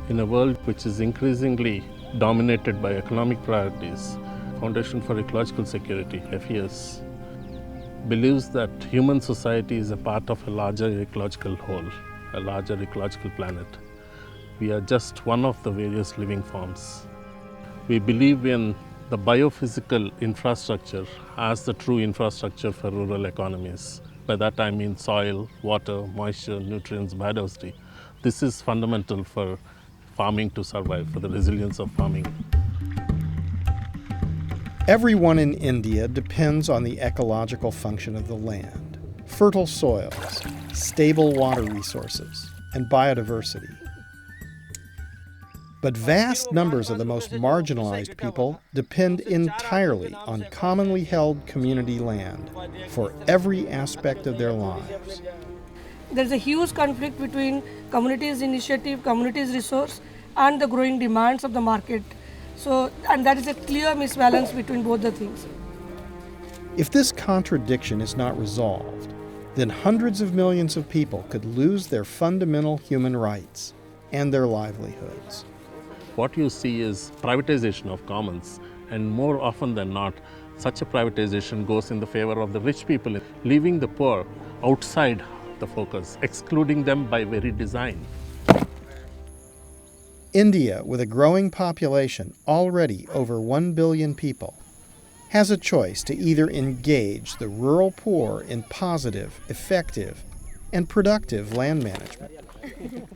In a world which is increasingly dominated by economic priorities, Foundation for Ecological Security, FES, believes that human society is a part of a larger ecological whole, a larger ecological planet. We are just one of the various living forms. We believe in the biophysical infrastructure as the true infrastructure for rural economies. By that I mean soil, water, moisture, nutrients, biodiversity. This is fundamental for farming to survive, for the resilience of farming. Everyone in India depends on the ecological function of the land, fertile soils, stable water resources, and biodiversity. But vast numbers of the most marginalized people depend entirely on commonly held community land for every aspect of their lives. There's a huge conflict between communities' initiative, communities' resource, and the growing demands of the market. And that is a clear misbalance between both the things. If this contradiction is not resolved, then hundreds of millions of people could lose their fundamental human rights and their livelihoods. What you see is privatization of commons, and more often than not, such a privatization goes in the favor of the rich people, leaving the poor outside the focus, excluding them by very design. India, with a growing population, already over 1 billion people, has a choice to either engage the rural poor in positive, effective, and productive land management,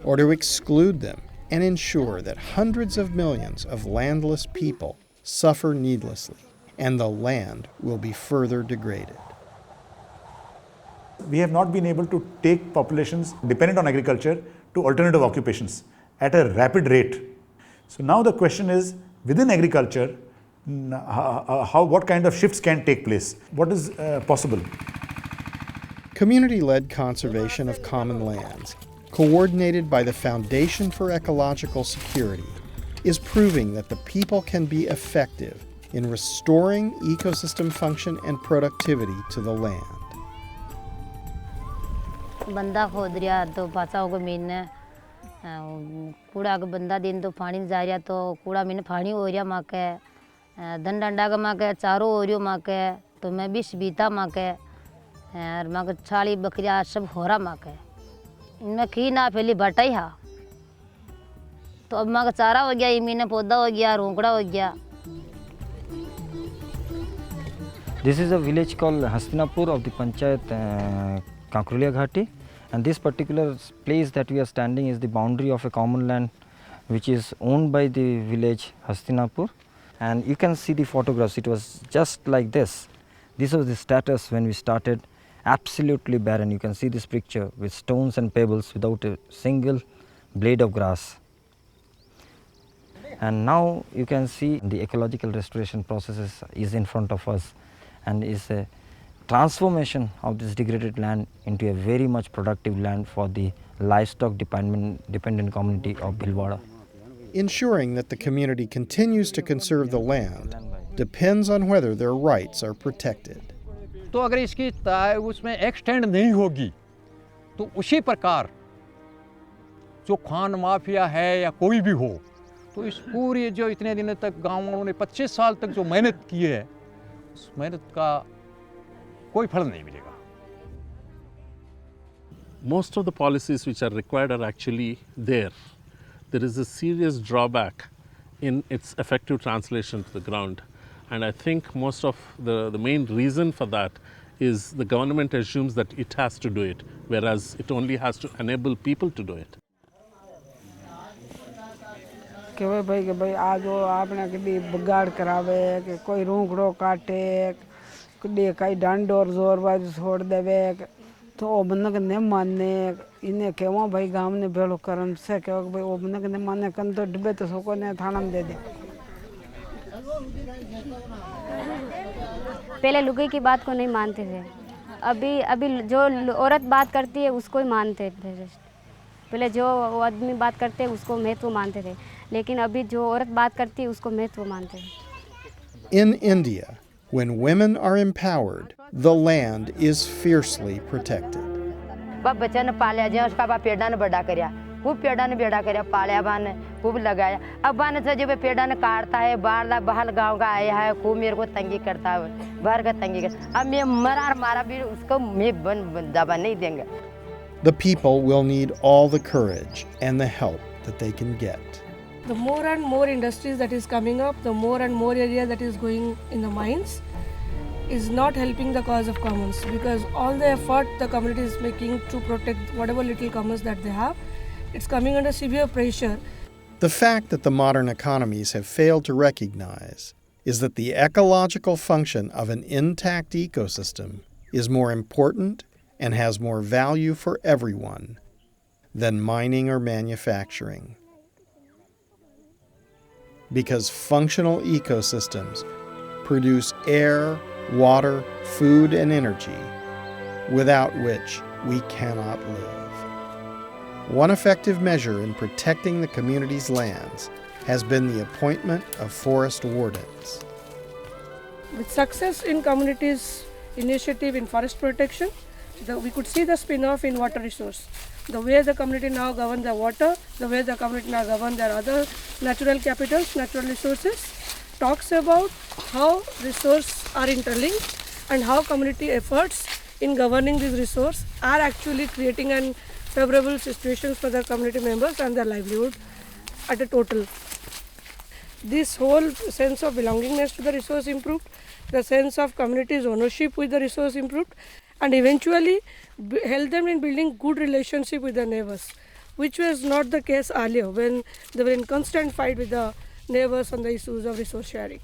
or to exclude them and ensure that hundreds of millions of landless people suffer needlessly, and the land will be further degraded. We have not been able to take populations dependent on agriculture to alternative occupations at a rapid rate. So now the question is, within agriculture, what kind of shifts can take place? What is possible? Community-led conservation of common lands, coordinated by the Foundation for Ecological Security, is proving that the people can be effective in restoring ecosystem function and productivity to the land. बंदा खोद रहा तो पासा होगा मीने कूड़ा का बंदा दिन तो पानी जा रहा तो कूड़ा मीने पानी हो रहा माँ के डंडा का माँ के चारों हो रही माँ के तो मैं भी बीता माँ के और माँ के छाली बकरियाँ सब हो रहा माँ के इनमें खी ना पहली बटा ही हा तो अब माँ का चारा हो गया मीने पौधा हो गया रोंकड़ा हो गया. This is a village called Hastinapur of the Panchayat Kankrulia Ghati, and this particular place that we are standing is the boundary of a common land which is owned by the village Hastinapur, and you can see the photographs. It was just like this. This was the status when we started, absolutely barren. You can see this picture with stones and pebbles without a single blade of grass. And now you can see the ecological restoration process is in front of us, and is a transformation of this degraded land into a very much productive land for the livestock dependent community of Bhilwara. Ensuring that the community continues to conserve the land depends on whether their rights are protected. तो अगर इसकी उसमें extend नहीं होगी तो उसी प्रकार जो खान माफिया है या कोई भी हो तो इस पूरी जो इतने दिनों तक गाँव वालों ने 25 साल तक जो मेहनत की है उस मेहनत का कोई फल नहीं मिलेगा. Most of the policies which are required are actually there. There is a serious drawback in its effective translation to the ground. And I think most of the main reason for that is the government assumes that it has to do it, whereas it only has to enable people to do it. कि भाई आज वो आपने कभी बगाड़ करावे कि कोई रूंगड़ो काटे कभी कई डंड और जोर बाज छोड़ देवे तो वो बंदा ने माने इन्हें केवा भाई गांव ने बेलो करन से के भाई वो बंदा ने माने कन तो डबे तो सको ने थाना में दे दे. पहले लुगाई की बात को नहीं मानते थे, अभी जो औरत बात करती है उसको ही मानते थे. पहले जो आदमी बात करते हैं उसको महत्व मानते थे, लेकिन अभी जो औरत बात करती है उसको महत्व मानते हैं. In India, when women are empowered, the land is fiercely protected. बाप बच्चा ने पालिया जो उसका बाप पेड़ा ने बड़ा करया खूब पेड़ा ने बेड़ा कर पालिया बान खूब लगाया। अब बान से जो पेड़ा ने काटता है बाहर गांव का आया है खूब मेरे को तंगी करता है बाहर का तंगी कर। अब मैं मारा भी उसको मैं दबा नहीं देंगे। The people will need all the courage and the help that they can get. The more and more industries that is coming up, the more and more area that is going in the mines is not helping the cause of commons, because all the effort the community is making to protect whatever little commons that they have, it's coming under severe pressure. The fact that the modern economies have failed to recognize is that the ecological function of an intact ecosystem is more important and has more value for everyone than mining or manufacturing. Because functional ecosystems produce air, water, food, and energy, without which we cannot live. One effective measure in protecting the community's lands has been the appointment of forest wardens. With success in communities' initiative in forest protection, we could see the spin-off in water resource. The way the community now govern the water, the way the community now govern their other natural capitals, natural resources, talks about how resources are interlinked and how community efforts in governing these resources are actually creating an favorable situations for the community members and their livelihood at a total. This whole sense of belongingness to the resource improved, the sense of community's ownership with the resource improved, and eventually help them in building good relationship with their neighbors, which was not the case earlier when they were in constant fight with the neighbors on the issues of resource sharing.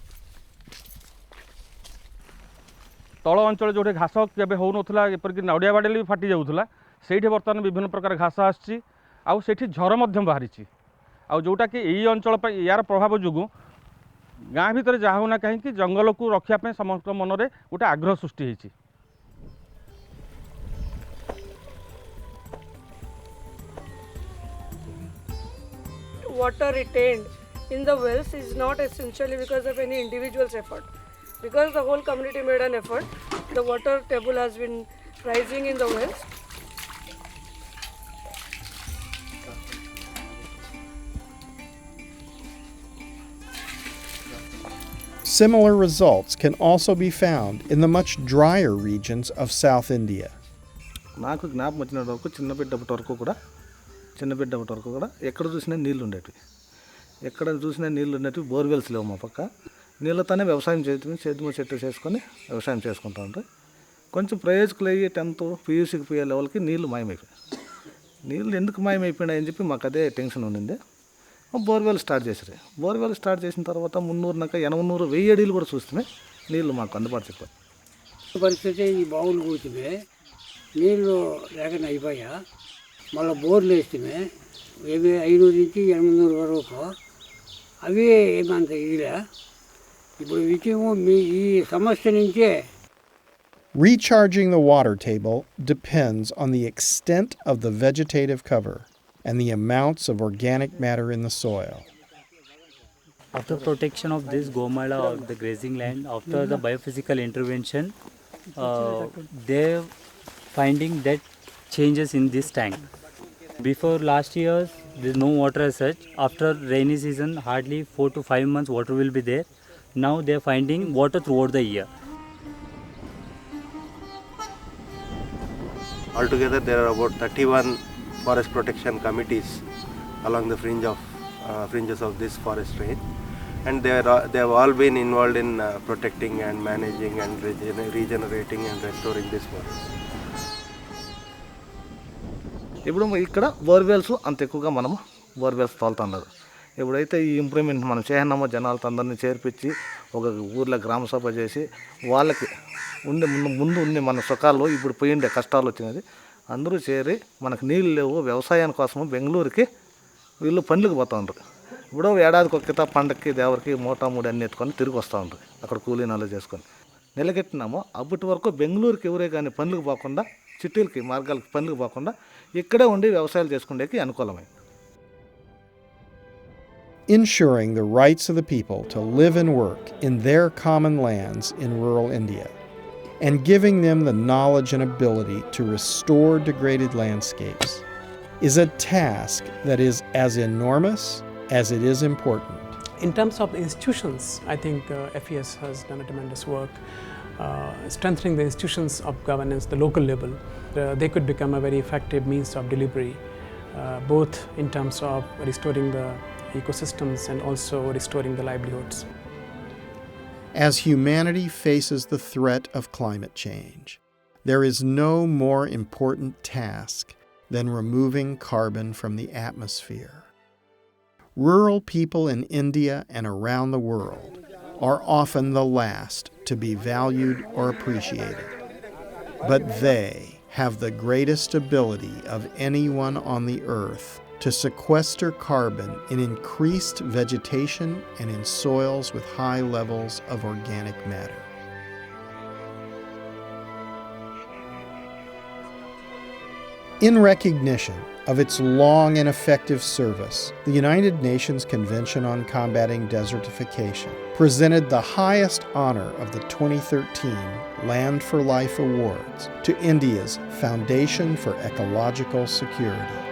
तल अंचल जो घास केबे हो नथला एपरिक नड़िया बाड़े भी फाटी जाऊला से बर्तमान विभिन्न प्रकार घास आसी आउ से झर बाहरी आउ जोटा कि यही अंचल यार प्रभाव जो गाँ भितर जहाँ होना कहीं जंगल को रखापी समस्त मन में गोटे आग्रह सृष्टि होती। Water retained in the wells is not essentially because of any individual's effort. Because the whole community made an effort, the water table has been rising in the wells. Similar results can also be found in the much drier regions of South India. నాకు జ్ఞాపకం వచ్చిన వరకు చిన్నబిడ్డ వరకు కూడా ఎక్కడ చూసినా నీళ్ళు ఉండేవి, ఎక్కడ చూసినా నీళ్ళు ఉండేవి. బోర్వెల్స్ లేవు మా పక్క, నీళ్ళతోనే వ్యవసాయం సేద్యము చెట్టు చేసుకొని వ్యవసాయం చేసుకుంటూ ఉంటాయి. కొంచెం ప్రయోజకులు అయ్యి 10th PUCకి పోయే లెవెల్కి నీళ్ళు మాయమైపోయాయి. నీళ్ళు ఎందుకు మాయమైపోయినాయని చెప్పి మాకు అదే టెన్షన్ ఉండింది. బోర్వెల్ స్టార్ట్ చేసారు. బోర్వెల్ స్టార్ట్ చేసిన తర్వాత 300 800 1000 అడుగులు కూడా చూస్తే నీళ్ళు మాకు అందుబాటు చెప్పారు. పరిస్థితి ఈ బావులు కూర్చుమే నీళ్ళు లేకనే అయిపోయా. మళ్ళీ బోర్లు వేస్తే ఏవి 500 నుంచి 800 వరకు అవి ఏమంత ఇదిలే. ఇప్పుడు విషయము ఈ సమస్య నుంచే. Recharging the water table depends on the extent of the vegetative cover and the amounts of organic matter in the soil. After protection of this Gomala or the grazing land, after the biophysical intervention, they're finding that changes in this tank. Before last years, there's no water as such. After rainy season, hardly 4 to 5 months water will be there. Now they're finding water throughout the year. Altogether, there are about 31 forest protection committees along the fringes of this forest range, and they have all been involved in protecting and managing and regenerating and restoring this forest. ఇప్పుడు ఇక్కడ borewells అంత ఎక్కువగా మనము borewells తోలుతున్నారు. ఎప్పుడైతే ఈ improvement మనం చేస్తున్నామో జనాలతో అందరినీ చేర్పించి ఒక ఊర్లో గ్రామ సభ చేసి వాళ్ళకి ముందు ఉండే మన సుఖాలు ఇప్పుడు పోయిండే కష్టాలు వచ్చినది అందరూ చేరి మనకు నీళ్ళు లేవు వ్యవసాయం కోసము బెంగళూరుకి వీళ్ళు పనులకు పోతూ ఉంటారు. ఇప్పుడు ఏడాదికి ఒక్క పండక్కి దేవరికి మూటామూడి అన్ని ఎత్తుకొని తిరిగి వస్తూ ఉంటారు అక్కడ కూలీనాలు చేసుకొని. నిలగెట్టినామో అప్పటి వరకు బెంగళూరుకి ఎవరే కానీ పనులకు పోకుండా చిట్టీలకి మార్గాలకి పనులకు పోకుండా ఇక్కడే ఉండి వ్యవసాయాలు చేసుకునేకి అనుకూలమైంది. Ensuring the rights of the people to live and work in their common lands in rural India, and giving them the knowledge and ability to restore degraded landscapes is a task that is as enormous as it is important. In terms of institutions, I think FES has done a tremendous work strengthening the institutions of governance, the local level. They could become a very effective means of delivery, both in terms of restoring the ecosystems and also restoring the livelihoods. As humanity faces the threat of climate change, there is no more important task than removing carbon from the atmosphere. Rural people in India and around the world are often the last to be valued or appreciated, but they have the greatest ability of anyone on the earth to sequester carbon in increased vegetation and in soils with high levels of organic matter. In recognition of its long and effective service, the United Nations Convention on Combating Desertification presented the highest honor of the 2013 Land for Life Awards to India's Foundation for Ecological Security.